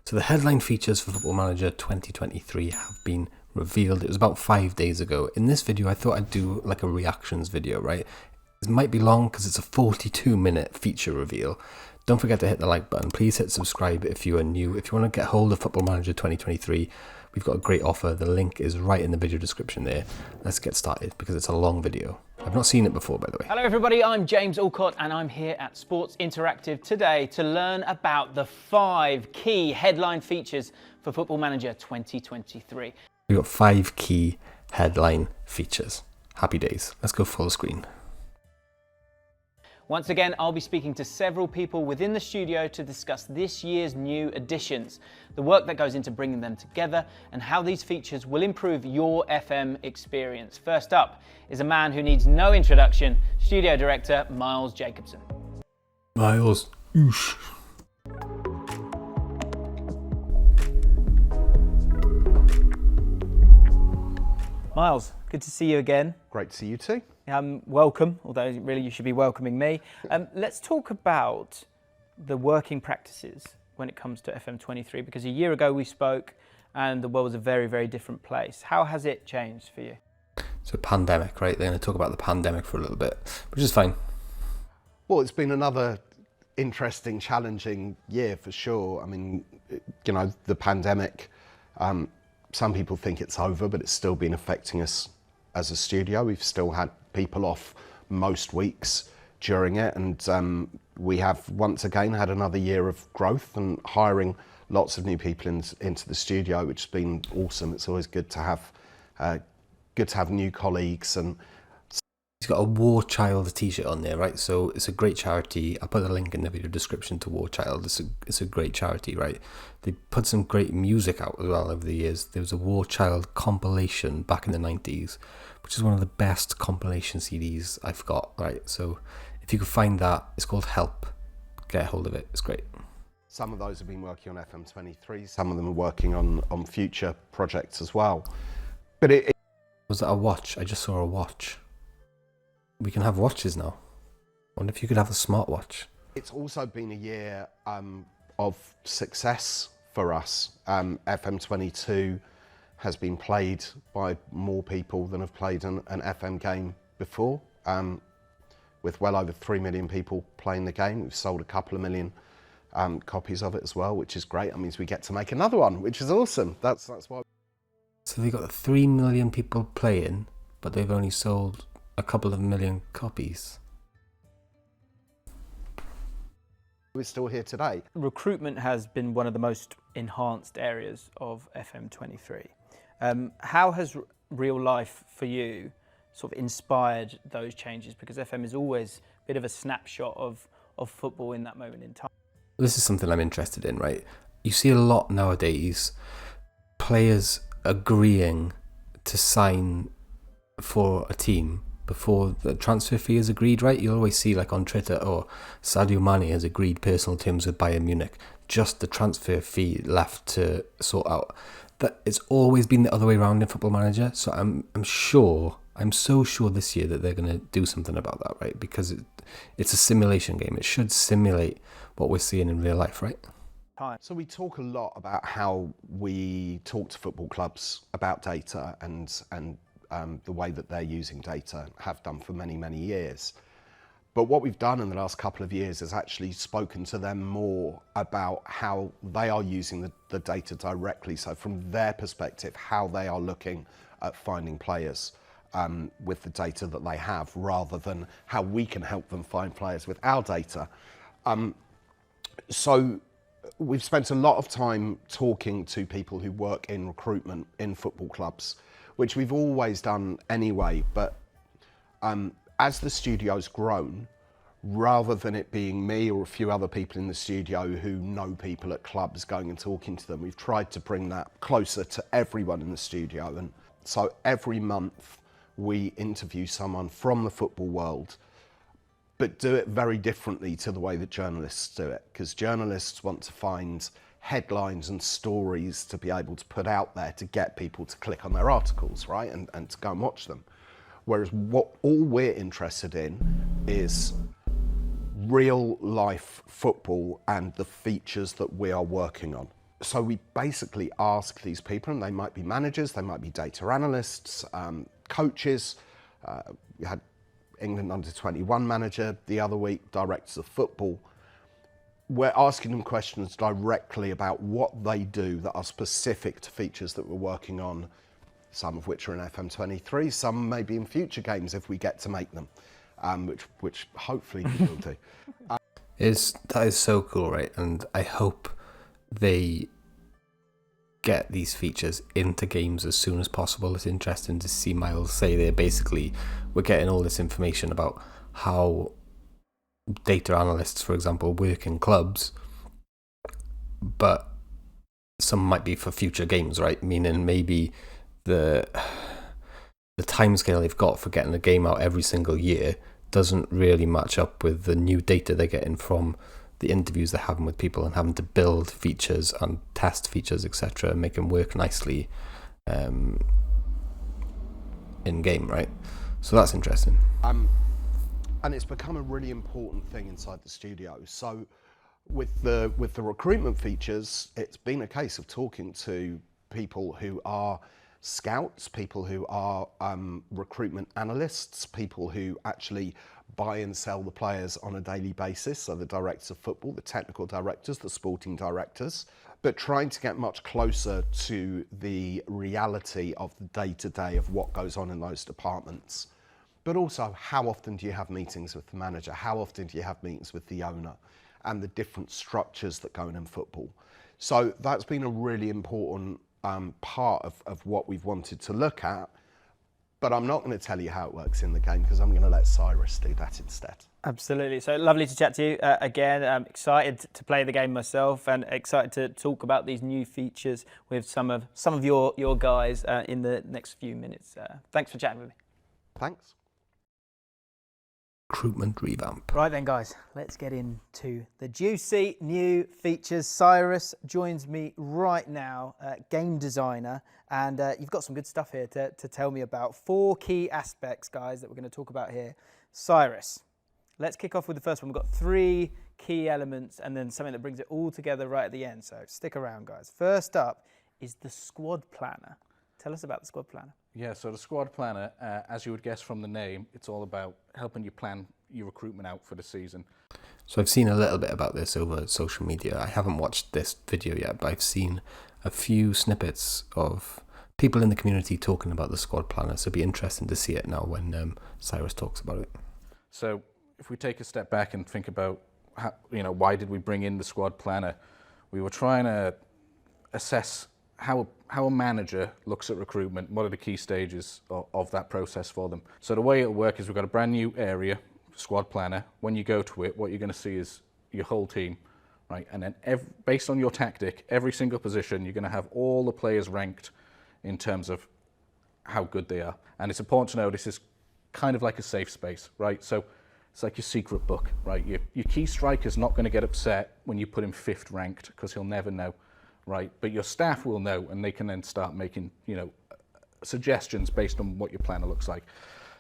So the headline features for Football Manager 2023 have been revealed. It was about 5 days ago. In this video, I thought I'd do like a reactions video, right? It might be long because it's a 42-minute feature reveal. Don't forget to hit the like button. Please hit subscribe if you are new. If you want to get hold of Football Manager 2023, we've got a great offer. The link is right in the video description there. Let's get started because it's a long video. I've not seen it before, by the way. Hello everybody, I'm James Alcott and I'm here at Sports Interactive today to learn about the 5 key headline features for Football Manager 2023. We've got 5 key headline features. Happy days. Let's go full screen. Once again, I'll be speaking to several people within the studio to discuss this year's new additions, the work that goes into bringing them together, and how these features will improve your FM experience. First up is a man who needs no introduction, Studio Director Miles Jacobson. Miles, oosh. Miles, good to see you again. Great to see you too. Welcome, although really you should be welcoming me. Let's talk about the working practices when it comes to FM23, because a year ago we spoke and the world was a very, very different place. How has it changed for you? So pandemic, right? They're going to talk about the pandemic for a little bit, which is fine. Well, it's been another interesting, challenging year for sure. I mean, you know, the pandemic, some people think it's over, but it's still been affecting us as a studio. We've still had people off most weeks during it, and we have once again had another year of growth and hiring lots of new people into the studio, which has been awesome. It's always good to have new colleagues. And he's got a War Child t-shirt on there, right? So it's a great charity. I'll put a link in the video description to War Child. It's a great charity, right? They put some great music out as well over the years. There was a War Child compilation back in the 90s, which is one of the best compilation CDs I've got, right? So if you could find that, it's called Help. Get a hold of it. It's great. some of those have been working on FM23. Some of them are working on future projects as well. But was that a watch? I just saw a watch. We can have watches now. I wonder if you could have a smartwatch. It's also been a year of success for us. FM22 has been played by more people than have played an FM game before, with well over 3 million people playing the game. We've sold a couple of million copies of it as well, which is great. That means we get to make another one, which is awesome. That's why. So they've got 3 million people playing, but they've only sold a couple of million copies. We're still here today. Recruitment has been one of the most enhanced areas of FM23. How has real life for you sort of inspired those changes? Because FM is always a bit of a snapshot of football in that moment in time. This is something I'm interested in, right? You see a lot nowadays, players agreeing to sign for a team before the transfer fee is agreed, right? You'll always see like on Twitter, oh, Sadio Mane has agreed personal terms with Bayern Munich, just the transfer fee left to sort out. But it's always been the other way around in Football Manager, so I'm so sure this year that they're going to do something about that, right? Because it's a simulation game. It should simulate what we're seeing in real life, right? So we talk a lot about how we talk to football clubs about data and the way that they're using data, have done for many, many years. But what we've done in the last couple of years is actually spoken to them more about how they are using the data directly. So from their perspective, how they are looking at finding players with the data that they have, rather than how we can help them find players with our data. So we've spent a lot of time talking to people who work in recruitment in football clubs, which we've always done anyway, but as the studio's grown, rather than it being me or a few other people in the studio who know people at clubs going and talking to them, we've tried to bring that closer to everyone in the studio. And so every month we interview someone from the football world, but do it very differently to the way that journalists do it, because journalists want to find headlines and stories to be able to put out there to get people to click on their articles, right, and to go and watch them. Whereas all we're interested in is real life football and the features that we are working on. So we basically ask these people, and they might be managers, they might be data analysts, coaches. We had England under-21 manager the other week, directors of football. We're asking them questions directly about what they do that are specific to features that we're working on, some of which are in FM23, some maybe in future games if we get to make them, which hopefully we will do. That is so cool, right? And I hope they get these features into games as soon as possible. It's interesting to see Miles say there basically we're getting all this information about how data analysts, for example, work in clubs, but some might be for future games, right? Meaning maybe the timescale they've got for getting a game out every single year doesn't really match up with the new data they're getting from the interviews they're having with people and having to build features and test features, etc., and make them work nicely in game, right? So that's interesting. And it's become a really important thing inside the studio. So with the recruitment features, it's been a case of talking to people who are scouts, people who are recruitment analysts, people who actually buy and sell the players on a daily basis, so the directors of football, the technical directors, the sporting directors, but trying to get much closer to the reality of the day-to-day of what goes on in those departments. But also, how often do you have meetings with the manager? How often do you have meetings with the owner? And the different structures that go in football. So that's been a really important part of what we've wanted to look at. But I'm not going to tell you how it works in the game because I'm going to let Cyrus do that instead. Absolutely. So lovely to chat to you again. I'm excited to play the game myself and excited to talk about these new features with some of your guys in the next few minutes. Thanks for chatting with me. Thanks. Recruitment revamp. Right then, guys, let's get into the juicy new features. Cyrus joins me right now, game designer, and you've got some good stuff here to tell me about. 4 key aspects, guys, that we're going to talk about here. Cyrus, let's kick off with the first one. We've got 3 key elements and then something that brings it all together right at the end, so stick around, guys. First up is the squad planner. Tell us about the squad planner. Yeah, so the squad planner, as you would guess from the name, it's all about helping you plan your recruitment out for the season. So I've seen a little bit about this over social media. I haven't watched this video yet, but I've seen a few snippets of people in the community talking about the squad planner. So it'd be interesting to see it now when Cyrus talks about it. So if we take a step back and think about how, why did we bring in the squad planner? We were trying to assess how a manager looks at recruitment, what are the key stages of that process for them. So the way it'll work is we've got a brand new area, squad planner. When you go to it, what you're going to see is your whole team, right? And then based on your tactic, every single position, you're going to have all the players ranked in terms of how good they are. And it's important to know this is kind of like a safe space, right? So it's like your secret book, right? Your key striker's not going to get upset when you put him 5th ranked because he'll never know. Right, but your staff will know, and they can then start making, suggestions based on what your planner looks like.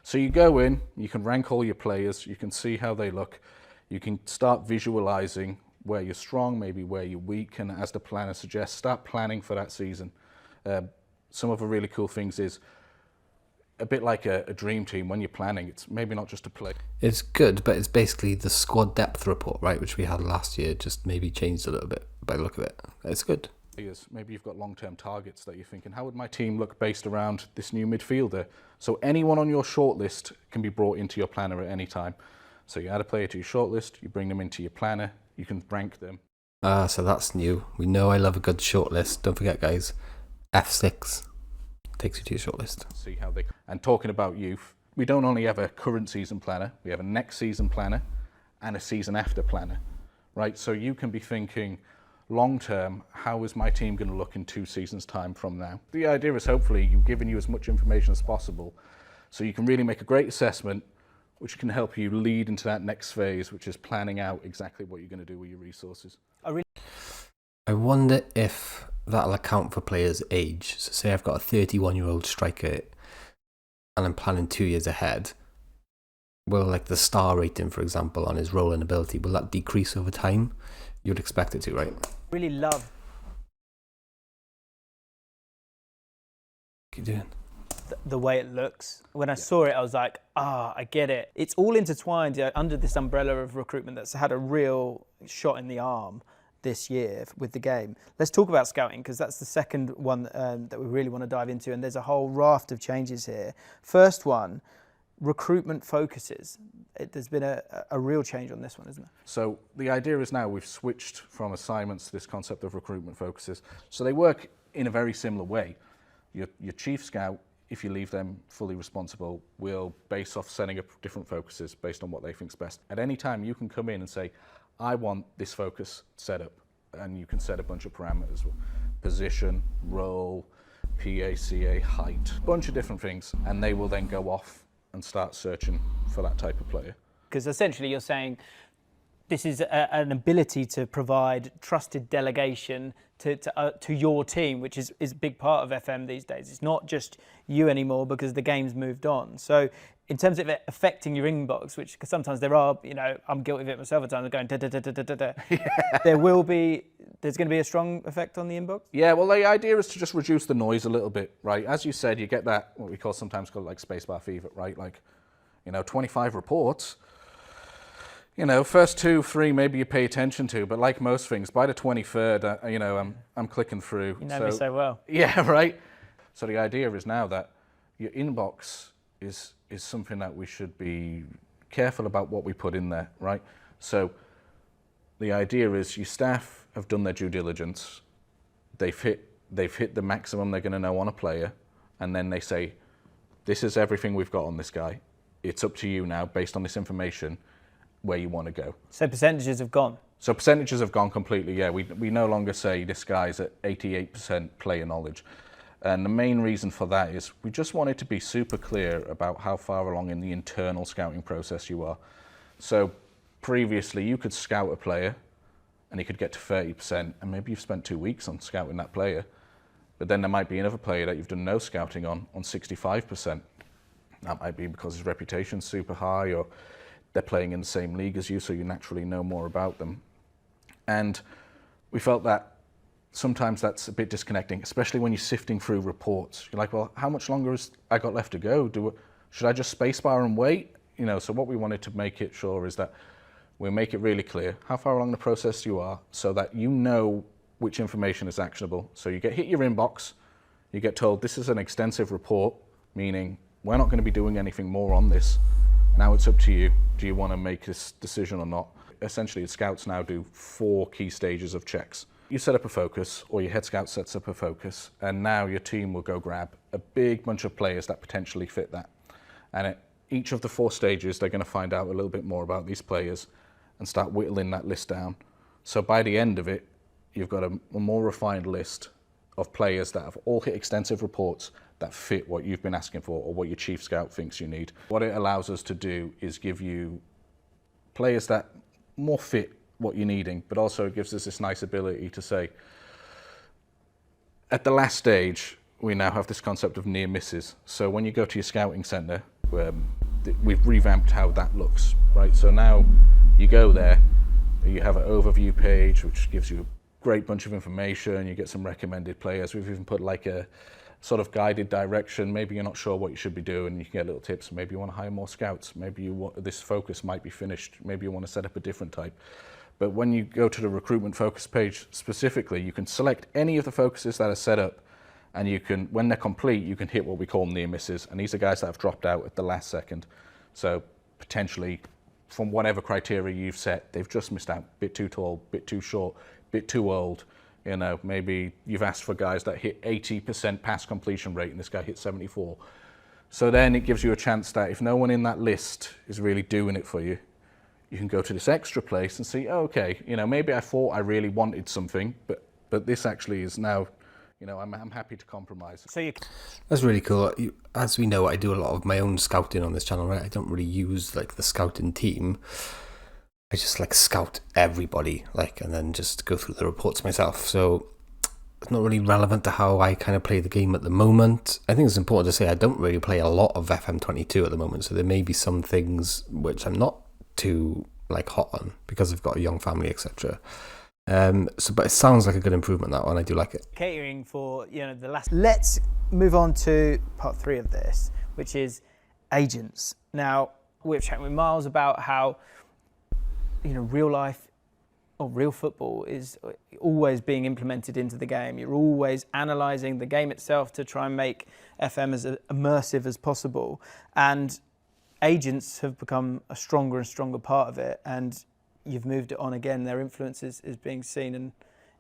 So you go in, you can rank all your players, you can see how they look, you can start visualizing where you're strong, maybe where you're weak, and as the planner suggests, start planning for that season. Some of the really cool things is a bit like a dream team. When you're planning, it's maybe not just a play. It's good, but it's basically the squad depth report, right, which we had last year, just maybe changed a little bit by the look of it. It's good. Maybe you've got long-term targets that you're thinking, how would my team look based around this new midfielder? So anyone on your shortlist can be brought into your planner at any time. So you add a player to your shortlist, you bring them into your planner, you can rank them. So that's new. We know I love a good shortlist. Don't forget, guys, F6 takes you to your shortlist. See how they... And talking about youth, we don't only have a current season planner, we have a next season planner and a season after planner, right? So you can be thinking, long term, how is my team going to look in 2 seasons' time from now? The idea is hopefully you've given you as much information as possible so you can really make a great assessment which can help you lead into that next phase, which is planning out exactly what you're going to do with your resources. I wonder if that'll account for players' age. So say I've got a 31-year-old striker and I'm planning 2 years ahead. Will, like, the star rating, for example, on his role and ability, will that decrease over time? You'd expect it to, right? Really love Keep doing. The way it looks. When I saw it, I was like, I get it. It's all intertwined under this umbrella of recruitment that's had a real shot in the arm this year with the game. Let's talk about scouting, because that's the second one that we really want to dive into, and there's a whole raft of changes here. First one, recruitment focuses. There's been a real change on this one, isn't there? So the idea is now we've switched from assignments to this concept of recruitment focuses. So they work in a very similar way. Your chief scout, if you leave them fully responsible, will base off setting up different focuses based on what they think's best. At any time, you can come in and say, I want this focus set up, and you can set a bunch of parameters: position, role, PACA, height, a bunch of different things, and they will then go off and start searching for that type of player. Because essentially you're saying this is an ability to provide trusted delegation to your team, which is a big part of FM these days. It's not just you anymore because the game's moved on. So in terms of it affecting your inbox, which cause sometimes there are, I'm guilty of it myself at times, going da da da da da da. There's going to be a strong effect on the inbox? Yeah, well, the idea is to just reduce the noise a little bit, right? As you said, you get that, what we sometimes call like spacebar fever, right? Like, 25 reports. First 2, 3, maybe you pay attention to, but like most things, by the 23rd, I'm clicking through. You know me so well. Yeah, right. So the idea is now that your inbox is something that we should be careful about what we put in there, right? So the idea is your staff have done their due diligence. They've hit the maximum they're going to know on a player, and then they say, this is everything we've got on this guy. It's up to you now, based on this information, where you want to go. So percentages have gone? So percentages have gone completely, yeah. We no longer say this guy's at 88% player knowledge. And the main reason for that is we just wanted to be super clear about how far along in the internal scouting process you are. So previously you could scout a player and you could get to 30%, and maybe you've spent 2 weeks on scouting that player, but then there might be another player that you've done no scouting on 65%. That might be because his reputation's super high, or they're playing in the same league as you, so you naturally know more about them. And we felt that sometimes that's a bit disconnecting, especially when you're sifting through reports. You're like, well, how much longer has I got left to go? Should I just spacebar and wait? So what we wanted to make it sure is that we make it really clear how far along the process you are, so that you know which information is actionable. So you hit your inbox, you get told this is an extensive report, meaning we're not going to be doing anything more on this. Now it's up to you. Do you want to make this decision or not? Essentially, the scouts now do 4 key stages of checks. You set up a focus, or your head scout sets up a focus, and now your team will go grab a big bunch of players that potentially fit that. And at each of the 4 stages, they're going to find out a little bit more about these players and start whittling that list down. So by the end of it, you've got a more refined list of players that have all hit extensive reports that fit what you've been asking for, or what your chief scout thinks you need. What it allows us to do is give you players that more fit what you're needing, but also it gives us this nice ability to say, at the last stage, we now have this concept of near misses. So when you go to your scouting centre, we've revamped how that looks, right? So now you go there, you have an overview page, which gives you a great bunch of information. You get some recommended players. We've even put like a sort of guided direction. Maybe you're not sure what you should be doing. You can get little tips. Maybe you want to hire more scouts. Maybe this focus might be finished. Maybe you want to set up a different type. But when you go to the recruitment focus page specifically, you can select any of the focuses that are set up, and you can, when they're complete, you can hit what we call near misses. And these are guys that have dropped out at the last second. So potentially, from whatever criteria you've set, they've just missed out. Bit too tall, bit too short, bit too old. Maybe you've asked for guys that hit 80% pass completion rate, and this guy hit 74. So then it gives you a chance that if no one in that list is really doing it for you, you can go to this extra place and see, oh, okay, maybe I thought I really wanted something, but this actually is now, I'm happy to compromise. So That's really cool. As we know, I do a lot of my own scouting on this channel, right? I don't really use like the scouting team. I just like scout everybody, and then just go through the reports myself. So it's not really relevant to how I kind of play the game at the moment. I think it's important to say I don't really play a lot of FM22 at the moment. So there may be some things which I'm not too hot on because I've got a young family, etc. But it sounds like a good improvement, that one. I do like it. Catering for the last. Let's move on to part 3 of this, which is agents. Now we've chatted with Miles about how real life or real football is always being implemented into the game. You're always analysing the game itself to try and make FM as immersive as possible, and agents have become a stronger and stronger part of it, and you've moved it on again. Their influence is being seen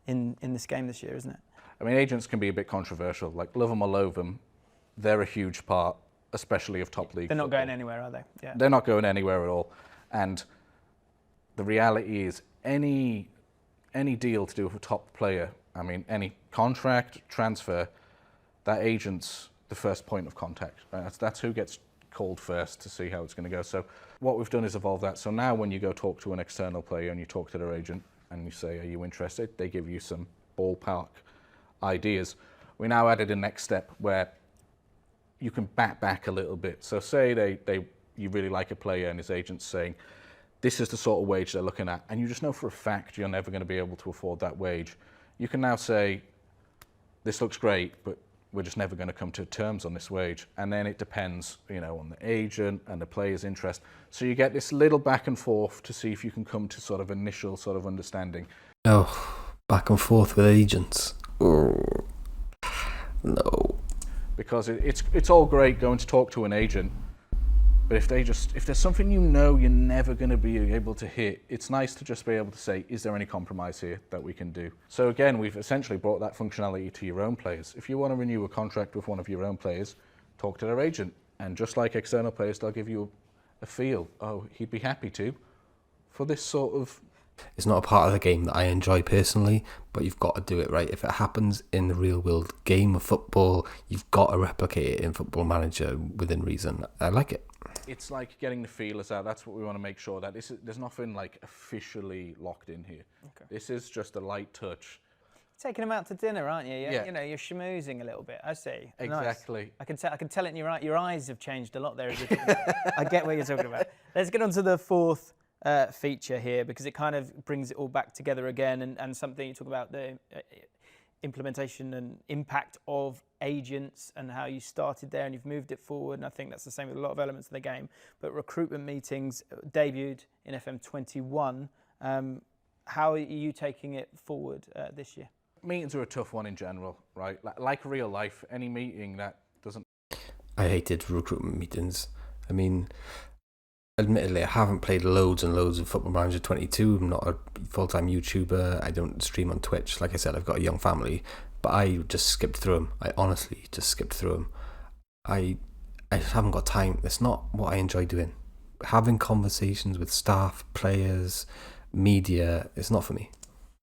in this game this year, isn't it? I mean, agents can be a bit controversial. Like, love them or loathe them, they're a huge part, especially of top league. They're not football. going anywhere, are they? Yeah. They're not going anywhere at all. And the reality is, any deal to do with a top player, I mean, any contract, transfer, that agent's the first point of contact. Right? That's who gets called first to see how it's going to go. So what we've done is evolve that. So now when you go talk to an external player and you talk to their agent and you say, are you interested? They give you some ballpark ideas. We now added a next step where you can back a little bit. So say you really like a player and his agent's saying, this is the sort of wage they're looking at, and you just know for a fact you're never going to be able to afford that wage. You can now say, this looks great, but we're just never going to come to terms on this wage. And then it depends, on the agent and the player's interest. So you get this little back and forth to see if you can come to sort of initial sort of understanding. Oh, back and forth with agents. Oh, no. Because it's all great going to talk to an agent, but if there's something you're never going to be able to hit, it's nice to just be able to say, is there any compromise here that we can do? So again, we've essentially brought that functionality to your own players. If you want to renew a contract with one of your own players, talk to their agent. And just like external players, they'll give you a feel. Oh, he'd be happy to, for this sort of... It's not a part of the game that I enjoy personally, but you've got to do it right. If it happens in the real world game of football, you've got to replicate it in Football Manager within reason. I like it. It's like getting the feelers out. That's what we want to make sure that there's nothing like officially locked in here. Okay. This is just a light touch. Taking them out to dinner, aren't you? Yeah. You're schmoozing a little bit. I see. Exactly. Nice. I can tell it in your eye. Your eyes have changed a lot there. I get what you're talking about. Let's get on to the 4th feature here, because it kind of brings it all back together again, and something you talk about, the implementation and impact of agents and how you started there and you've moved it forward, and I think that's the same with a lot of elements of the game. But recruitment meetings debuted in FM21. How are you taking it forward this year? Meetings are a tough one in general, right? Like real life, any meeting that doesn't... I hated recruitment meetings. I mean, admittedly, I haven't played loads and loads of Football Manager 22. I'm not a full-time YouTuber. I don't stream on Twitch. Like I said, I've got a young family, but I just skipped through them. I honestly just skipped through them. I just haven't got time. It's not what I enjoy doing. Having conversations with staff, players, media, it's not for me.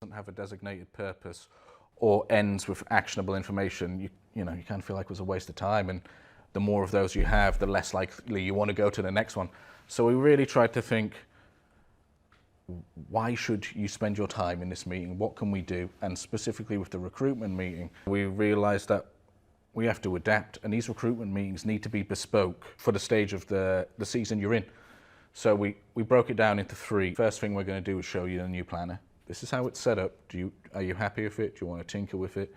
Doesn't have a designated purpose or ends with actionable information. You kind of feel like it was a waste of time, and the more of those you have, the less likely you want to go to the next one. So we really tried to think, why should you spend your time in this meeting? What can we do? And specifically with the recruitment meeting, we realized that we have to adapt, and these recruitment meetings need to be bespoke for the stage of the season you're in. So we broke it down into 3. First thing we're going to do is show you the new planner. This is how it's set up. Are you happy with it? Do you want to tinker with it?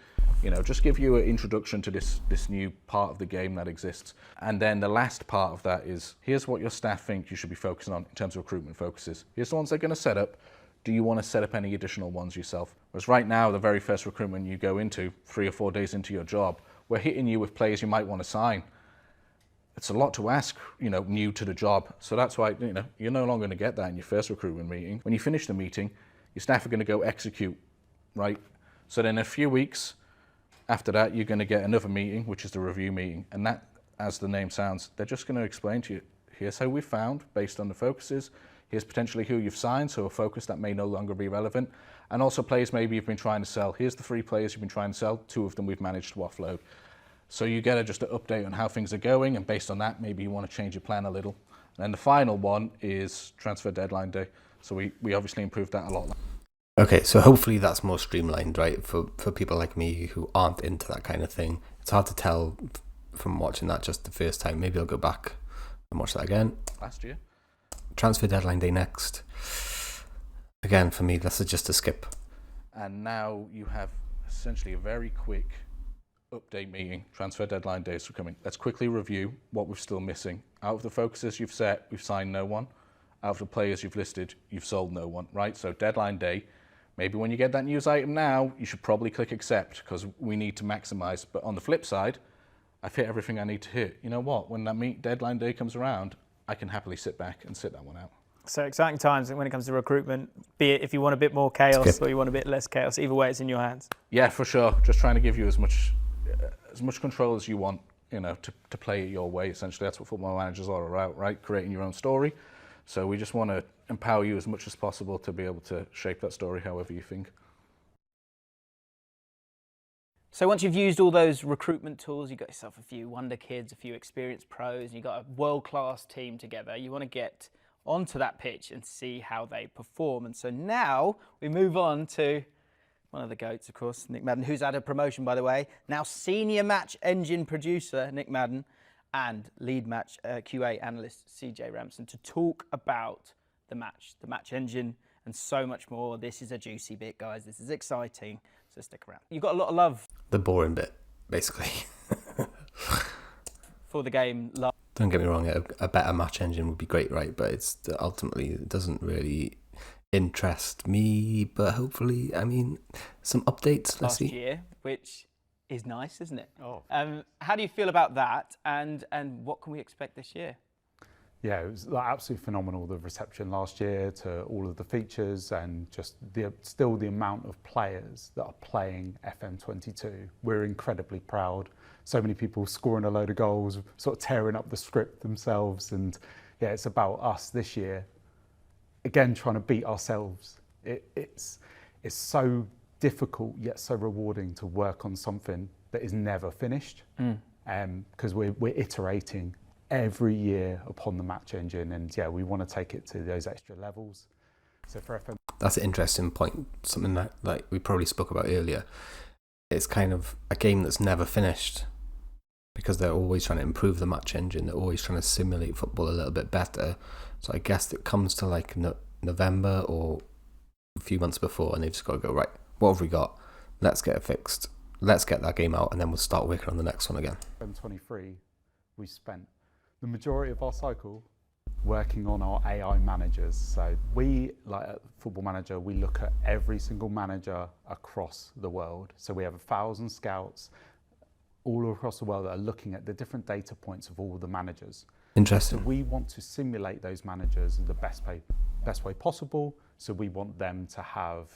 Just give you an introduction to this new part of the game that exists. And then the last part of that is, here's what your staff think you should be focusing on in terms of recruitment focuses. Here's the ones they're going to set up. Do you want to set up any additional ones yourself? Whereas right now, the very first recruitment you go into, 3 or 4 days into your job, we're hitting you with players you might want to sign. It's a lot to ask, new to the job. So that's why, you're no longer going to get that in your first recruitment meeting. When you finish the meeting, your staff are going to go execute, right? So then in a few weeks after that, you're going to get another meeting, which is the review meeting. And that, as the name sounds, they're just going to explain to you, here's how we found based on the focuses. Here's potentially who you've signed, so a focus that may no longer be relevant. And also players maybe you've been trying to sell. Here's the 3 players you've been trying to sell. 2 of them we've managed to offload. So you get just an update on how things are going, and based on that, maybe you want to change your plan a little. And then the final one is transfer deadline day. So we obviously improved that a lot. Okay, so hopefully that's more streamlined, right? For people like me who aren't into that kind of thing. It's hard to tell from watching that just the first time. Maybe I'll go back and watch that again. Last year. Transfer deadline day next. Again, for me, that's just a skip. And now you have essentially a very quick update meeting. Transfer deadline days are coming. Let's quickly review what we're still missing. Out of the focuses you've set, we've signed no one. Out of the players you've listed, you've sold no one, right? So deadline day, maybe when you get that news item now, you should probably click accept because we need to maximize. But on the flip side, I've hit everything I need to hit. You know what? When that deadline day comes around, I can happily sit back and sit that one out. So exciting times when it comes to recruitment, be it if you want a bit more chaos or you want a bit less chaos, either way it's in your hands. Yeah, for sure. Just trying to give you as much control as you want, you know, to play it your way. Essentially, that's what football managers are about, right? Creating your own story. So we just want to empower you as much as possible to be able to shape that story however you think. So once you've used all those recruitment tools, you've got yourself a few Wonderkids, a few experienced pros, and you've got a world-class team together, you want to get onto that pitch and see how they perform. And so now we move on to one of the GOATs, of course, Nick Madden, who's had a promotion, by the way. Now senior match engine producer, Nick Madden, and lead match QA analyst, CJ Ramson, to talk about the match engine, and so much more. This is a juicy bit, guys. This is exciting, so stick around. You've got a lot of love. The boring bit, basically. For the game, love. Don't get me wrong, a better match engine would be great, right? But it's ultimately, it doesn't really interest me, but hopefully, I mean, some updates, let's see. Last year, which is nice, isn't it? Oh. How do you feel about that, and what can we expect this year? Yeah, it was absolutely phenomenal, the reception last year to all of the features and just still the amount of players that are playing FM22. We're incredibly proud. So many people scoring a load of goals, sort of tearing up the script themselves. And yeah, it's about us this year, again, trying to beat ourselves. It's so difficult yet so rewarding to work on something that is never finished, because we're iterating every year upon the match engine, and yeah, we want to take it to those extra levels. So for FM, that's an interesting point, something that like we probably spoke about earlier. It's kind of a game that's never finished because they're always trying to improve the match engine, they're always trying to simulate football a little bit better. So I guess it comes to like November or a few months before, and they've just got to go, right, what have we got? Let's get it fixed, let's get that game out, and then we'll start working on the next one again. FM23, we spent the majority of our cycle working on our AI managers. So we, like at Football Manager, we look at every single manager across the world. So we have 1,000 scouts all across the world that are looking at the different data points of all the managers. Interesting. So we want to simulate those managers in the best way possible. So we want them to have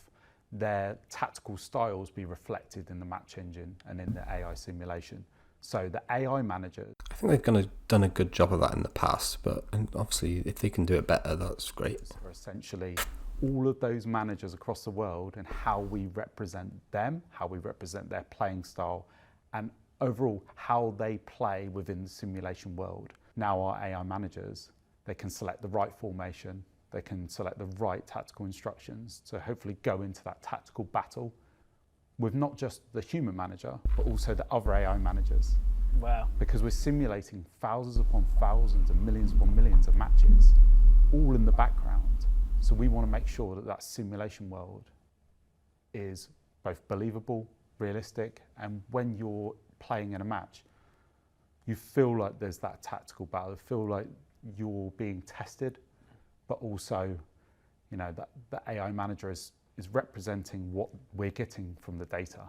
their tactical styles be reflected in the match engine and in the AI simulation. So the AI managers, I think they've done a good job of that in the past, but obviously if they can do it better, that's great. are essentially all of those managers across the world and how we represent them, how we represent their playing style, and overall how they play within the simulation world. Now our AI managers, they can select the right formation, they can select the right tactical instructions to hopefully go into that tactical battle with not just the human manager, but also the other AI managers. Wow. Because we're simulating thousands upon thousands and millions upon millions of matches, all in the background. So we want to make sure that that simulation world is both believable, realistic, and when you're playing in a match, you feel like there's that tactical battle, you feel like you're being tested, but also, you know, that the AI manager is representing what we're getting from the data.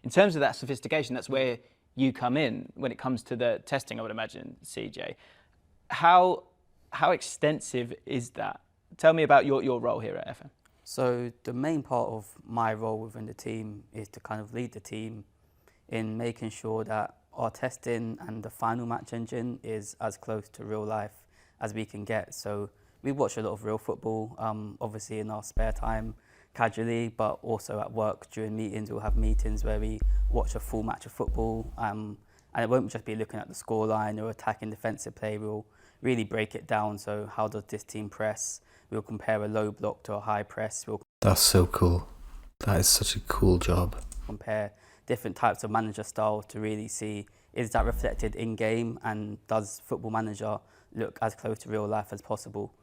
In terms of that sophistication, that's where you come in when it comes to the testing, I would imagine, CJ. How extensive is that? Tell me about your role here at FM. So the main part of my role within the team is to kind of lead the team in making sure that our testing and the final match engine is as close to real life as we can get. So we watch a lot of real football, obviously in our spare time, casually, but also at work during meetings. We'll have meetings where we watch a full match of football, and it won't just be looking at the scoreline or attacking defensive play. We'll really break it down. So how does this team press? We'll compare a low block to a high press. That's so cool. That is such a cool job. Compare different types of manager style to really see, is that reflected in game, and does Football Manager look as close to real life as possible?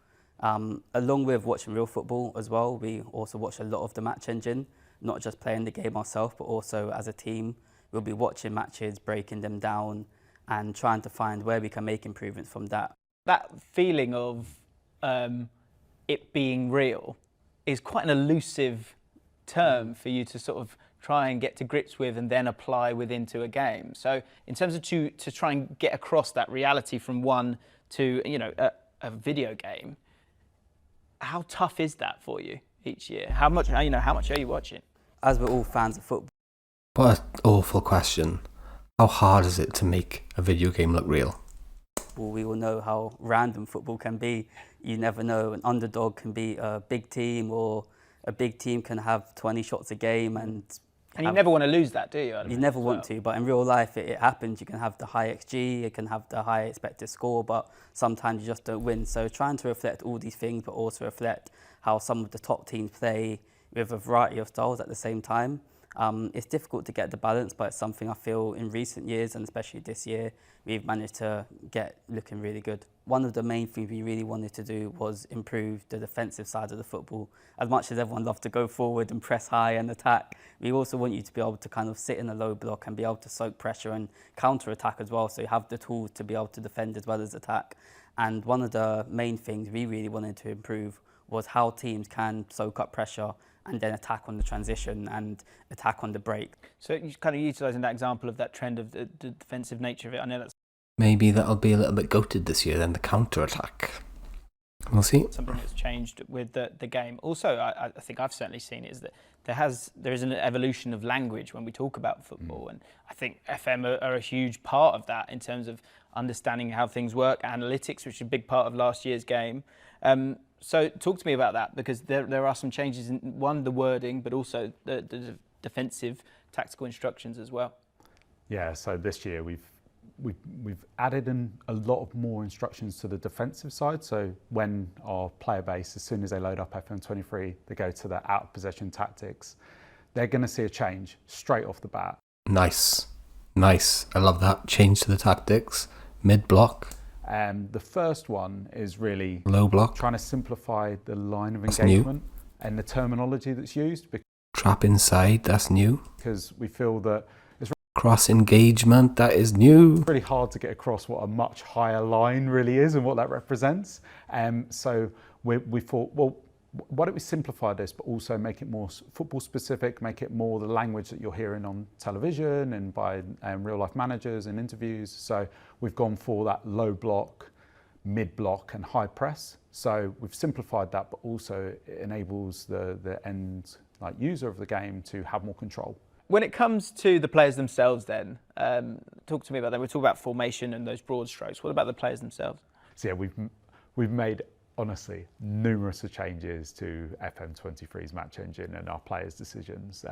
Along with watching real football as well, we also watch a lot of the match engine. not just playing the game ourselves, but also as a team. We'll be watching matches, breaking them down, and trying to find where we can make improvements from that. That feeling of it being real is quite an elusive term for you to sort of try and get to grips with and then apply into a game. So in terms of to try and get across that reality from one to, you know, a video game, how tough is that for you each year? How much are you watching? As we're all fans of football. What an awful question. How hard is it to make a video game look real? We all know how random football can be. You never know, an underdog can be a big team, or a big team can have 20 shots a game, and you never want to lose that, do you? You never want to, but in real life it happens. You can have the high XG, you can have the high expected score, but sometimes you just don't win. So trying to reflect all these things, but also reflect how some of the top teams play with a variety of styles at the same time. It's difficult to get the balance, but it's something I feel in recent years, and especially this year, we've managed to get looking really good. One of the main things we really wanted to do was improve the defensive side of the football. As much as everyone loves to go forward and press high and attack, we also want you to be able to kind of sit in a low block and be able to soak pressure and counter-attack as well, so you have the tools to be able to defend as well as attack. And one of the main things we really wanted to improve was how teams can soak up pressure and then attack on the transition and attack on the break. So you're kind of utilising that example of that trend of the defensive nature of it. I know that's Maybe that'll be a little bit goated this year, then the counter-attack. We'll see. something that's changed with the game. Also, I think I've certainly seen is that there is an evolution of language when we talk about football, and I think FM are a huge part of that in terms of understanding how things work, analytics, which is a big part of last year's game. So talk to me about that, because there are some changes in, one, the wording, but also the defensive tactical instructions as well. Yeah, so this year we've added in a lot of more instructions to the defensive side. So when our player base, as soon as they load up FM23, they go to the out of possession tactics, they're going to see a change straight off the bat. Nice. I love that. Change to the tactics. Mid-block. The first one is really Low block. trying to simplify the line of That's engagement and the terminology that's used, Trap inside. That's new. because we feel that Cross engagement. That is new. really hard to get across what a much higher line really is and what that represents. So we thought, well, why don't we simplify this, but also make it more football specific, make it more the language that you're hearing on television and by real life managers and interviews. So we've gone for that low block, mid block and high press. So we've simplified that, but also it enables the end user of the game to have more control. When it comes to the players themselves then, talk to me about that. We talk about formation and those broad strokes. What about the players themselves? So yeah, we've made, honestly, numerous of changes to FM23's match engine and our players' decisions.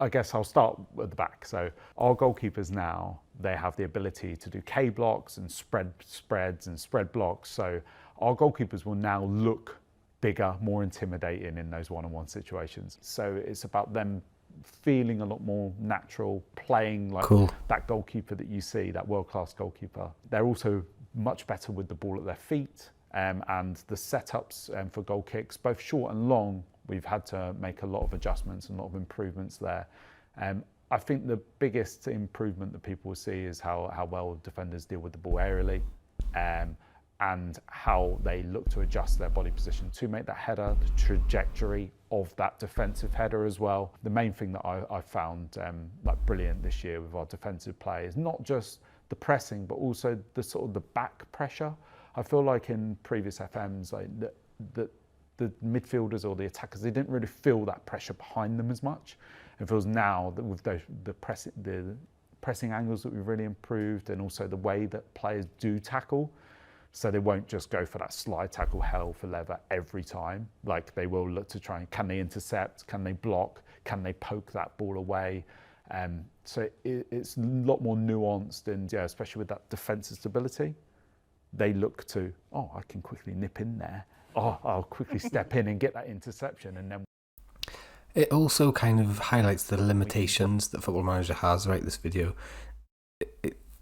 I guess I'll start at the back. So our goalkeepers now, they have the ability to do K blocks and spreads and spread blocks. So our goalkeepers will now look bigger, more intimidating in those one-on-one situations. So it's about them feeling a lot more natural, playing like that goalkeeper that you see, that world-class goalkeeper. They're also much better with the ball at their feet, and the setups for goal kicks, both short and long, we've had to make a lot of adjustments and a lot of improvements there. I think the biggest improvement that people will see is how well defenders deal with the ball aerially, and how they look to adjust their body position to make that header, the trajectory of that defensive header as well. The main thing that I found brilliant this year with our defensive play is not just the pressing, but also the sort of the back pressure. I feel like in previous FMs, the midfielders or the attackers, they didn't really feel that pressure behind them as much. It feels now that with the pressing angles that we've really improved, and also the way that players do tackle, so they won't just go for that slide tackle hell for leather every time. Like they will look to try and, can they intercept? Can they block? Can they poke that ball away? So it's a lot more nuanced, and yeah, especially with that defensive stability, they look to, oh, I can quickly nip in there. Oh, I'll quickly step in and get that interception, and then. It also kind of highlights the limitations that Football Manager has, right? This video.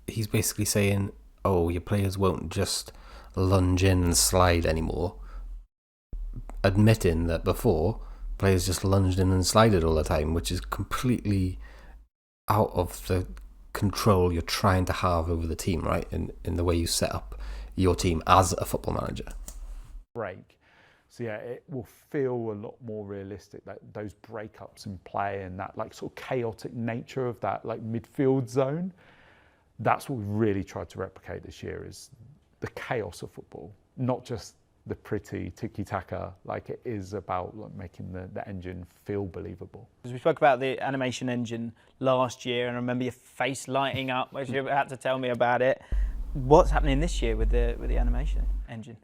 He's basically saying, oh, your players won't just lunge in and slide anymore. Admitting that before, players just lunged in and slided all the time, which is completely out of the control you're trying to have over the team, right? In the way you set up your team as a football manager. Break. So yeah, it will feel a lot more realistic, like those breakups in play and that like sort of chaotic nature of that like midfield zone. That's what we really tried to replicate this year, is the chaos of football, not just the pretty tiki-taka, like it is about like making the engine feel believable. As we spoke about the animation engine last year, and I remember your face lighting up as you had to tell me about it. What's happening this year with the animation engine?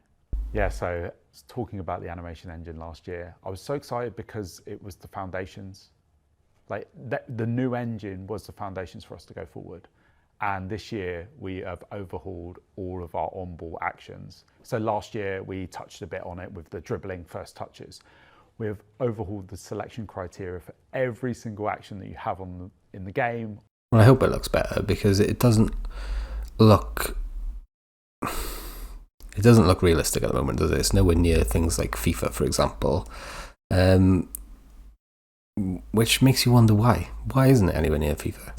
Yeah, so talking about the animation engine last year, I was so excited because it was the foundations. Like the new engine was the foundations for us to go forward. And this year we have overhauled all of our on-ball actions. So last year we touched a bit on it with the dribbling first touches. We've overhauled the selection criteria for every single action that you have in the game. Well, I hope it looks better, because it doesn't look realistic at the moment, does it? It's nowhere near things like FIFA, for example, which makes you wonder why. Why isn't it anywhere near FIFA?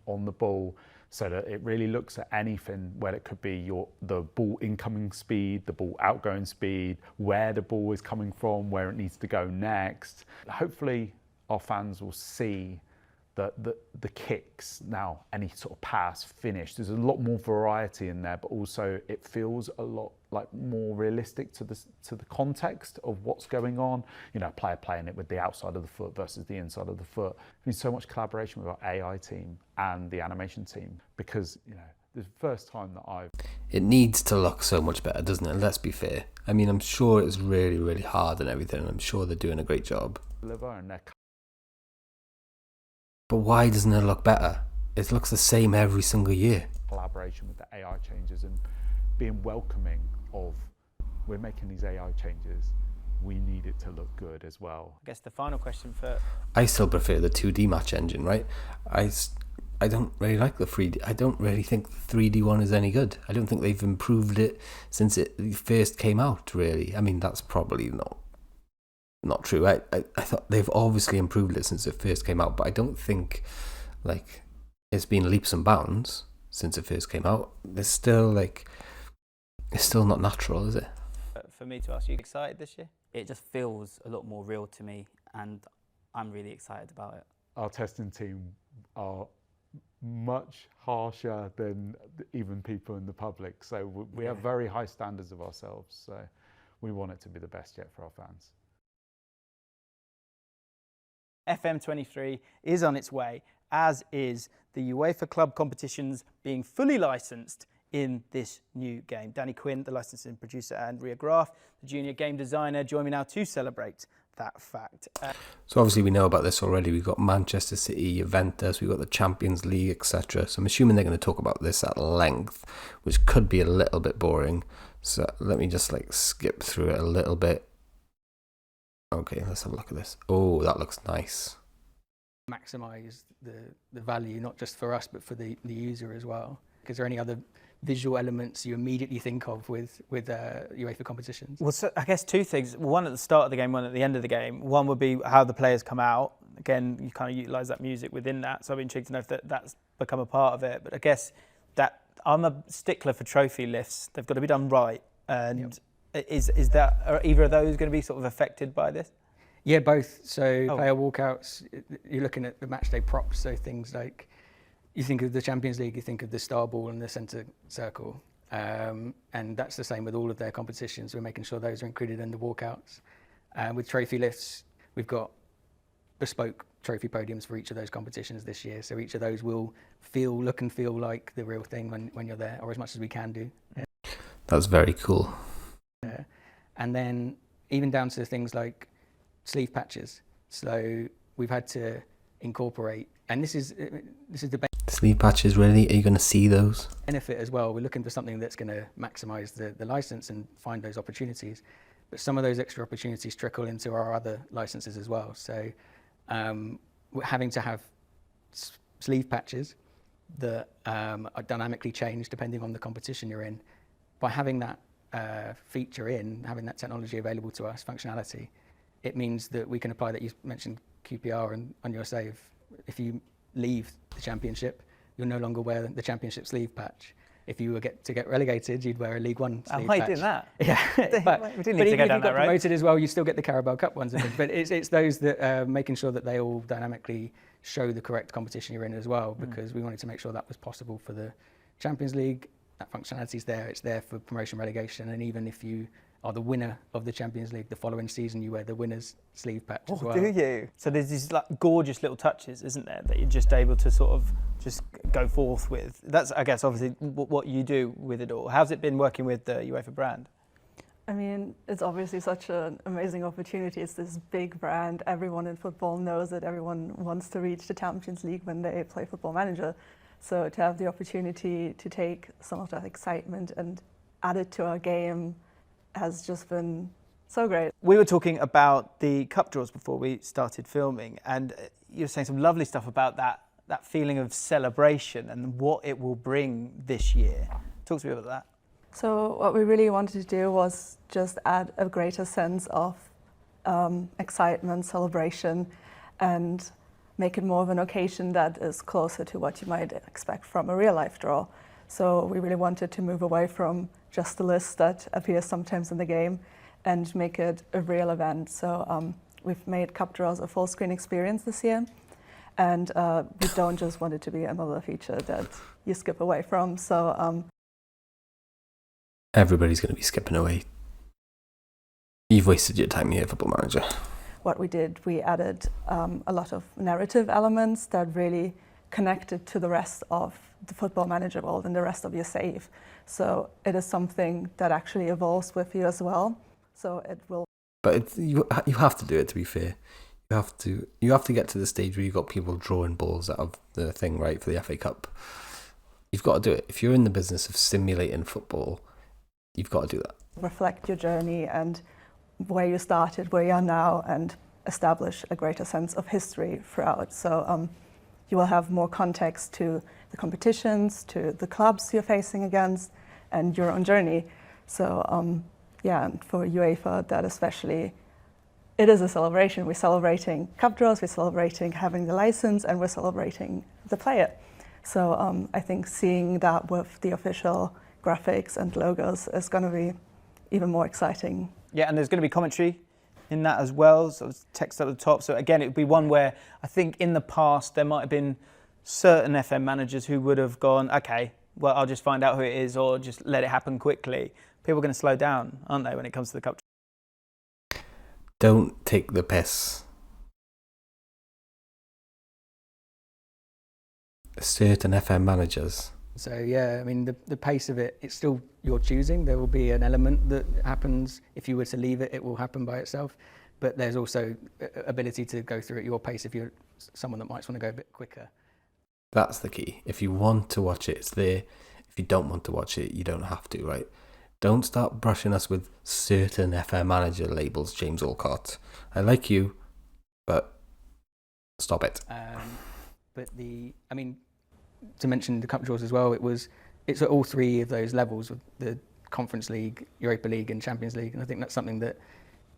On the ball, so that it really looks at anything where it could be the ball incoming speed, the ball outgoing speed, where the ball is coming from, where it needs to go next. Hopefully our fans will see that the kicks now, any sort of pass, finish, there's a lot more variety in there, but also it feels a lot like more realistic to the context of what's going on. You know, a player playing it with the outside of the foot versus the inside of the foot. There's so much collaboration with our AI team and the animation team, because, you know, the first time that It needs to look so much better, doesn't it? Let's be fair. I mean, I'm sure it's really, really hard and everything, and I'm sure they're doing a great job. But why doesn't it look better? It looks the same every single year. Collaboration with the AI changes and being welcoming of, we're making these AI changes, we need it to look good as well. I guess the final question for... I still prefer the 2D match engine, right? I don't really like the 3D. I don't really think the 3D one is any good. I don't think they've improved it since it first came out, really. I mean, that's probably not true. I thought they've obviously improved it since it first came out, but I don't think like it's been leaps and bounds since it first came out. It's still not natural, is it? For me to ask, you excited this year? It just feels a lot more real to me, and I'm really excited about it. Our testing team are much harsher than even people in the public, so we have very high standards of ourselves, so we want it to be the best yet for our fans. FM23 is on its way, as is the UEFA Club competitions being fully licensed in this new game. Danny Quinn, the licensing producer, and Ria Graf, the junior game designer, join me now to celebrate that fact. So obviously we know about this already. We've got Manchester City, Juventus, we've got the Champions League, etc. So I'm assuming they're going to talk about this at length, which could be a little bit boring. So let me just skip through it a little bit. Okay, let's have a look at this. Oh, that looks nice. Maximise the value, not just for us, but for the user as well. Is there any other visual elements you immediately think of with UEFA competitions? Well, so I guess two things. One at the start of the game, one at the end of the game. One would be how the players come out. Again, you kind of utilise that music within that. So I'd be intrigued to know if that's become a part of it. But I guess that I'm a stickler for trophy lifts. They've got to be done right. And are either of those going to be sort of affected by this? Yeah, both. So player walkouts, you're looking at the match day props. So things like, you think of the Champions League, you think of the star ball and the centre circle. And that's the same with all of their competitions. We're making sure those are included in the walkouts. With trophy lifts, we've got bespoke trophy podiums for each of those competitions this year. So each of those will look and feel like the real thing when you're there, or as much as we can do. That's very cool. And then even down to things like sleeve patches. So we've had to incorporate, and this is the sleeve patches, really? Are you going to see those? Benefit as well. We're looking for something that's going to maximise the license and find those opportunities. But some of those extra opportunities trickle into our other licenses as well. So we're having to have sleeve patches that are dynamically changed depending on the competition you're in. By having that feature having that technology available to us, functionality, it means that we can apply that. You mentioned QPR and on your save. If you leave the Championship, you'll no longer wear the Championship sleeve patch. If you were to get relegated, you'd wear a League One sleeve patch. I did that. Yeah, we didn't need to go down that road. Even if you got promoted as well, you still get the Carabao Cup ones. But it's those that making sure that they all dynamically show the correct competition you're in as well, because we wanted to make sure that was possible for the Champions League. That functionality is there. It's there for promotion, relegation, and even if you are the winner of the Champions League the following season, you wear the winner's sleeve patch as well. Do you? So there's these like gorgeous little touches, isn't there, that you're just able to sort of just go forth with. That's, I guess, obviously what you do with it all. How's it been working with the UEFA brand? I mean, it's obviously such an amazing opportunity. It's this big brand. Everyone in football knows it. Everyone wants to reach the Champions League when they play Football Manager. So to have the opportunity to take some of that excitement and add it to our game has just been so great. We were talking about the cup draws before we started filming, and you were saying some lovely stuff about that feeling of celebration and what it will bring this year. Talk to me about that. So what we really wanted to do was just add a greater sense of excitement, celebration, and make it more of an occasion that is closer to what you might expect from a real life draw. So we really wanted to move away from just a list that appears sometimes in the game and make it a real event. So we've made cup draws a full screen experience this year, and we don't just want it to be another feature that you skip away from. So everybody's going to be skipping away. You've wasted your time here, Football Manager. What we did, we added a lot of narrative elements that really connected to the rest of the Football Manager world and the rest of your save. So it is something that actually evolves with you as well. So it will. But you have to do it, to be fair. You have to get to the stage where you've got people drawing balls out of the thing, right, for the FA Cup. You've got to do it. If you're in the business of simulating football, you've got to do that. Reflect your journey and where you started, where you are now, and establish a greater sense of history throughout. So you will have more context to the competitions, to the clubs you're facing against, and your own journey. So yeah, and for UEFA, that especially, it is a celebration. We're celebrating cup draws, we're celebrating having the license, and we're celebrating the player. So I think seeing that with the official graphics and logos is going to be even more exciting. Yeah, and there's going to be commentary in that as well, so text at the top. So again, it would be one where I think in the past there might have been certain FM managers who would have gone, okay, well, I'll just find out who it is or just let it happen quickly. People are going to slow down, aren't they, when it comes to the cup? Don't take the piss. Certain FM managers. So yeah, I mean the pace of it, it's still your choosing. There will be an element that happens. If you were to leave it, it will happen by itself. But there's also ability to go through at your pace if you're someone that might want to go a bit quicker. That's the key. If you want to watch it, it's there. If you don't want to watch it, you don't have to, right? Don't start brushing us with certain FM manager labels, James Alcott. I like you, but stop it. But to mention the cup draws as well, it's at all three of those levels with the Conference League, Europa League and Champions League, and I think that's something that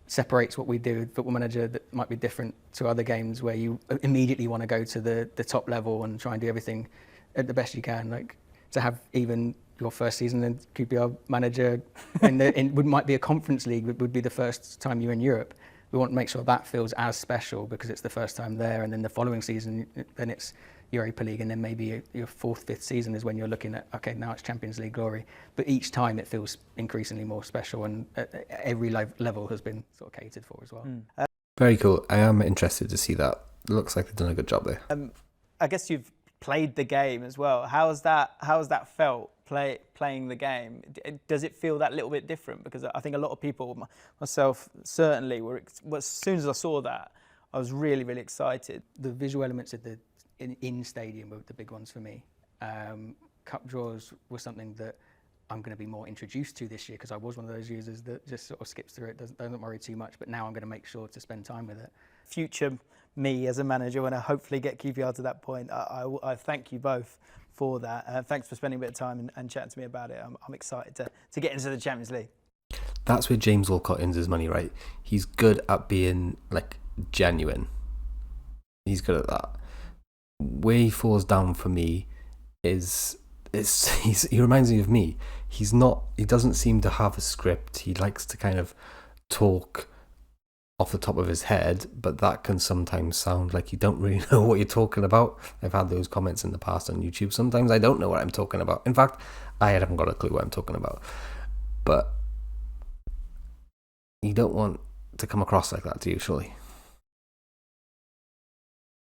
separates what we do with Football Manager that might be different to other games where you immediately want to go to the top level and try and do everything at the best you can. Like to have even your first season in QPR Manager might be a Conference League, would be the first time you're in Europe. We want to make sure that feels as special because it's the first time there, and then the following season then it's Europa League, and then maybe your fourth, fifth season is when you're looking at, okay, now it's Champions League glory. But each time it feels increasingly more special, and every level has been sort of catered for as well. Very cool. I am interested to see that. It looks like they've done a good job there. I guess you've played the game as well. How has that felt, playing the game? Does it feel that little bit different? Because I think a lot of people, myself certainly, as soon as I saw that, I was really, really excited. The visual elements of the in stadium were the big ones for me. Cup draws was something that I'm going to be more introduced to this year because I was one of those users that just sort of skips through it, doesn't worry too much, but now I'm going to make sure to spend time with it. Future me as a manager, when I hopefully get QPR to that point, I thank you both for that. Thanks for spending a bit of time and chatting to me about it. I'm excited to get into the Champions League. that's where James Walcott earns his money, right? He's good at being like genuine. He's good at that. Where he falls down for me is he reminds me of me. He doesn't seem to have a script. He likes to kind of talk off the top of his head, but that can sometimes sound like you don't really know what you're talking about. I've had those comments in the past on YouTube. Sometimes I don't know what I'm talking about. In fact, I haven't got a clue what I'm talking about. But you don't want to come across like that, do you, surely?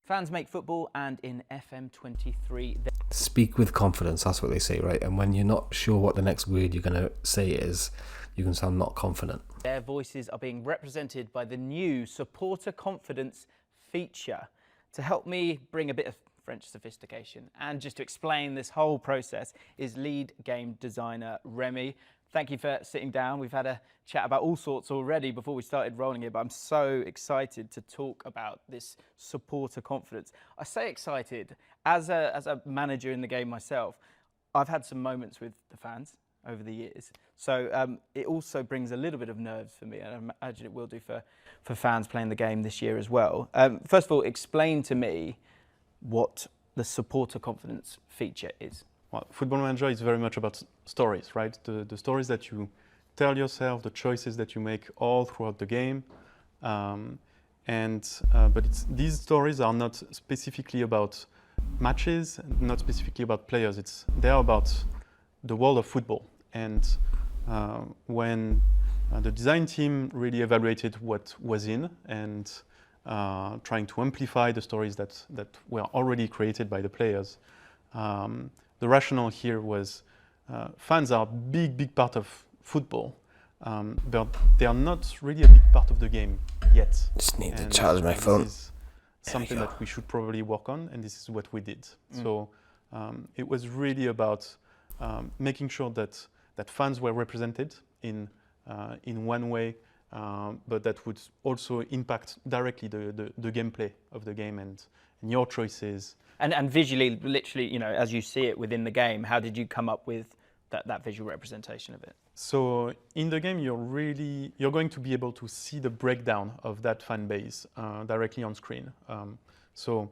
Fans make football, and in FM23... Speak with confidence, that's what they say, right? And when you're not sure what the next word you're going to say is, you can sound not confident. Their voices are being represented by the new supporter confidence feature. To help me bring a bit of French sophistication and just to explain this whole process is lead game designer Remy. Thank you for sitting down. We've had a chat about all sorts already before we started rolling it, but I'm so excited to talk about this supporter confidence. I say excited. As a manager in the game myself, I've had some moments with the fans over the years. So it also brings a little bit of nerves for me, and I imagine it will do for fans playing the game this year as well. First of all, explain to me what the supporter confidence feature is. Well, Football Manager is very much about stories, right? The stories that you tell yourself, the choices that you make all throughout the game. But these stories are not specifically about matches, not specifically about players. They're about the world of football. And when the design team really evaluated what was in and trying to amplify the stories that were already created by the players, the rationale here was fans are a big part of football, but they are not really a big part of the game yet. Just need to charge my phone. This is something that we should probably work on, and this is what we did. So it was really about making sure that fans were represented in one way, but that would also impact directly the gameplay of the game and your choices. And visually, literally, you know, as you see it within the game, how did you come up with that visual representation of it? So in the game, you're going to be able to see the breakdown of that fan base directly on screen. So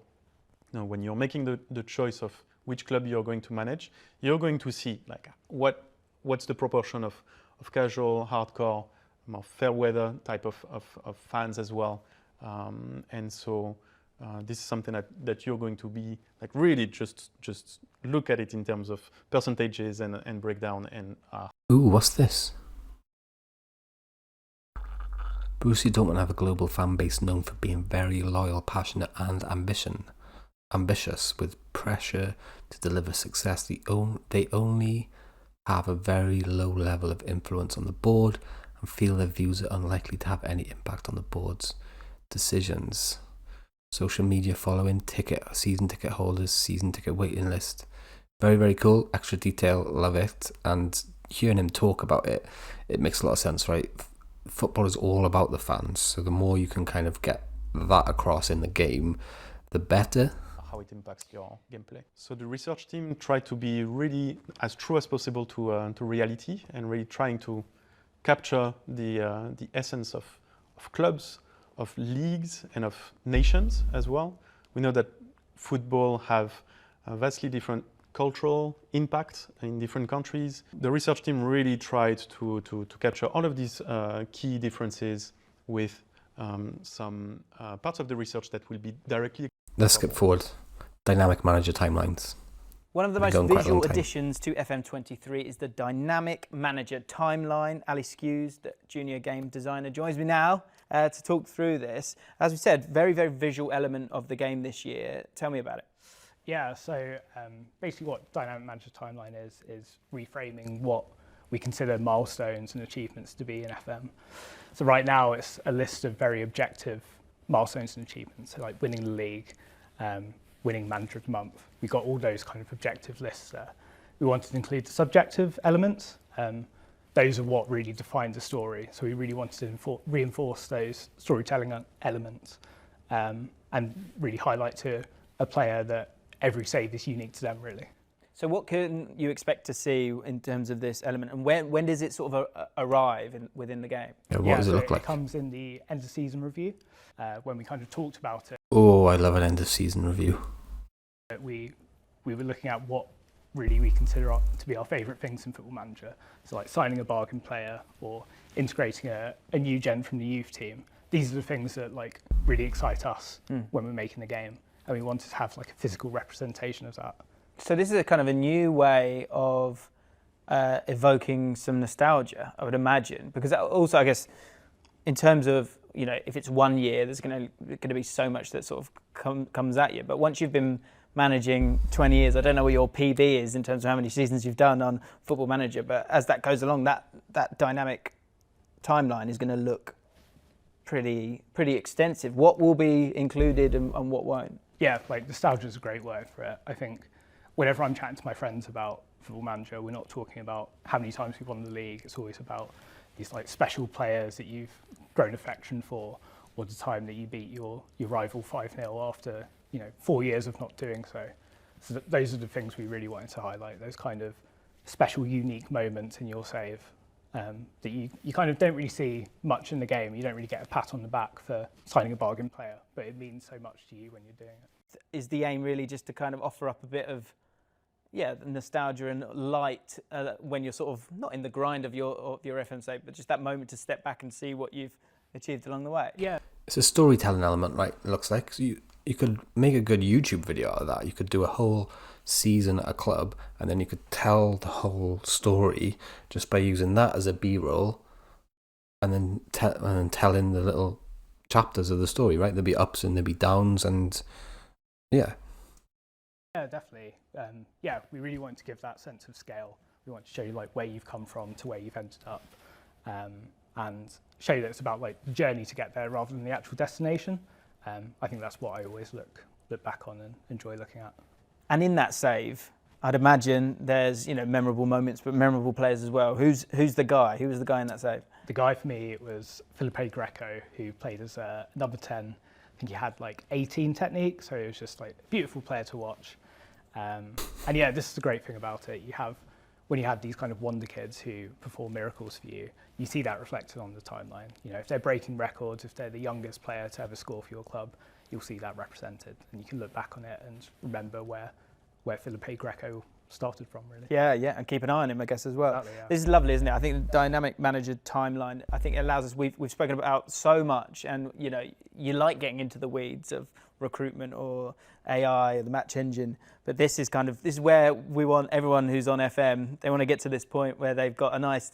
you know, when you're making the choice of which club you're going to manage, you're going to see like what's the proportion of casual, hardcore, more fair weather type of fans as well. And so this is something that you're going to be like really just look at it in terms of percentages and breakdown and. Ooh, what's this? Borussia Dortmund have a global fan base known for being very loyal, passionate, and ambitious, with pressure to deliver success. They only have a very low level of influence on the board and feel their views are unlikely to have any impact on the board's decisions. Social media following, season ticket holders, season ticket waiting list. Very, very cool. Extra detail, love it. And hearing him talk about it, it makes a lot of sense, right? Football is all about the fans. So the more you can kind of get that across in the game, the better. How it impacts your gameplay. So the research team tried to be really as true as possible to reality and really trying to capture the essence of clubs, of leagues and of nations as well. We know that football have a vastly different cultural impact in different countries. The research team really tried to capture all of these key differences with some parts of the research that will be directly... Let's skip forward. Dynamic manager timelines. One of the most visual additions to FM23 is the dynamic manager timeline. Ali Skews, the junior game designer, joins me now to talk through this. As we said, very, very visual element of the game this year. Tell me about it. Yeah, so basically what dynamic manager timeline is reframing what we consider milestones and achievements to be in FM. So right now it's a list of very objective milestones and achievements, so like winning the league, winning manager of the month. We got all those kind of objective lists there. We wanted to include the subjective elements. Those are what really define the story. So we really wanted to reinforce those storytelling elements and really highlight to a player that every save is unique to them, really. So what can you expect to see in terms of this element, and when does it sort of arrive within the game? Yeah, what does it look like? It comes in the end of season review, when we kind of talked about it. Oh, I love an end of season review. We were looking at what really we consider to be our favourite things in Football Manager. So like signing a bargain player or integrating a new gen from the youth team. These are the things that like really excite us when we're making the game, and we wanted to have like a physical representation of that. So this is a kind of a new way of evoking some nostalgia, I would imagine, because also I guess in terms of, you know, if it's 1 year, there's going to be so much that sort of comes at you. But once you've been managing 20 years, I don't know what your PB is in terms of how many seasons you've done on Football Manager, but as that goes along, that dynamic timeline is going to look pretty extensive. What will be included and what won't? Yeah, like nostalgia is a great word for it. I think whenever I'm chatting to my friends about Football Manager, we're not talking about how many times we've won the league. It's always about these like special players that you've grown affection for, or the time that you beat your rival 5-0 after 4 years of not doing so. So those are the things we really wanted to highlight. Those kind of special, unique moments in your save that you kind of don't really see much in the game. You don't really get a pat on the back for signing a bargain player, but it means so much to you when you're doing it. Is the aim really just to kind of offer up a bit of nostalgia and light when you're sort of not in the grind of your FM save, but just that moment to step back and see what you've achieved along the way? Yeah. It's a storytelling element, right? It looks like. So you could make a good YouTube video out of that. You could do a whole season at a club, and then you could tell the whole story just by using that as a B-roll, and then telling the little chapters of the story, right? There'd be ups and there'd be downs, and yeah. Yeah, definitely. We really want to give that sense of scale. We want to show you like where you've come from to where you've ended up, and show you that it's about like the journey to get there rather than the actual destination. I think that's what I always look back on and enjoy looking at. And in that save, I'd imagine there's memorable moments, but memorable players as well. Who's the guy? Who was the guy in that save? The guy for me, it was Felipe Greco, who played as number 10. I think he had like 18 techniques, so he was just like a beautiful player to watch. And yeah, this is the great thing about it. When you have these kind of wonder kids who perform miracles for you, you see that reflected on the timeline. If they're breaking records, if they're the youngest player to ever score for your club, you'll see that represented, and you can look back on it and remember where Felipe Greco started from, really. Yeah, and keep an eye on him, I guess, as well. Exactly, yeah. This is lovely, isn't it? I think the dynamic manager timeline, I think it allows us, we've spoken about so much, and you like getting into the weeds of recruitment or AI or the match engine, but this is where we want everyone who's on FM, they want to get to this point where they've got a nice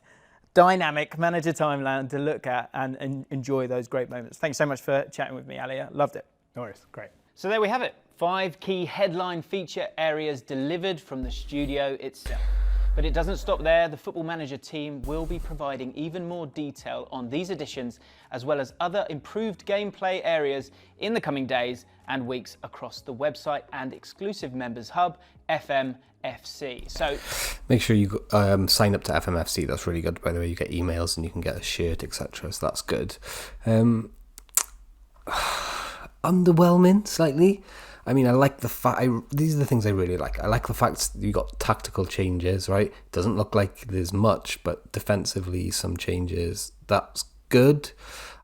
dynamic manager timeline to look at and enjoy those great moments. Thanks so much for chatting with me, Ali. Loved it. No worries, great. So there we have it. 5 key headline feature areas delivered from the studio itself. But it doesn't stop there. The Football Manager team will be providing even more detail on these additions, as well as other improved gameplay areas in the coming days and weeks across the website and exclusive members hub, FMFC. So make sure you sign up to FMFC. That's really good, by the way. You get emails and you can get a shirt, etc. So that's good. Underwhelming slightly. I mean, I like the fact, these are the things I really like. I like the fact you got tactical changes, right? It doesn't look like there's much, but defensively some changes. That's good.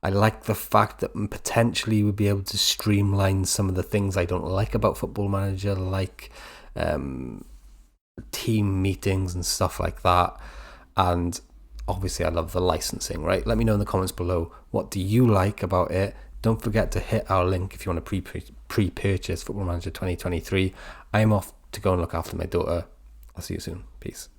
I like the fact that potentially we'll be able to streamline some of the things I don't like about Football Manager, like team meetings and stuff like that. And obviously I love the licensing, right? Let me know in the comments below, what do you like about it? Don't forget to hit our link if you want to pre-purchase Football Manager 2023. I'm off to go and look after my daughter. I'll see you soon. Peace.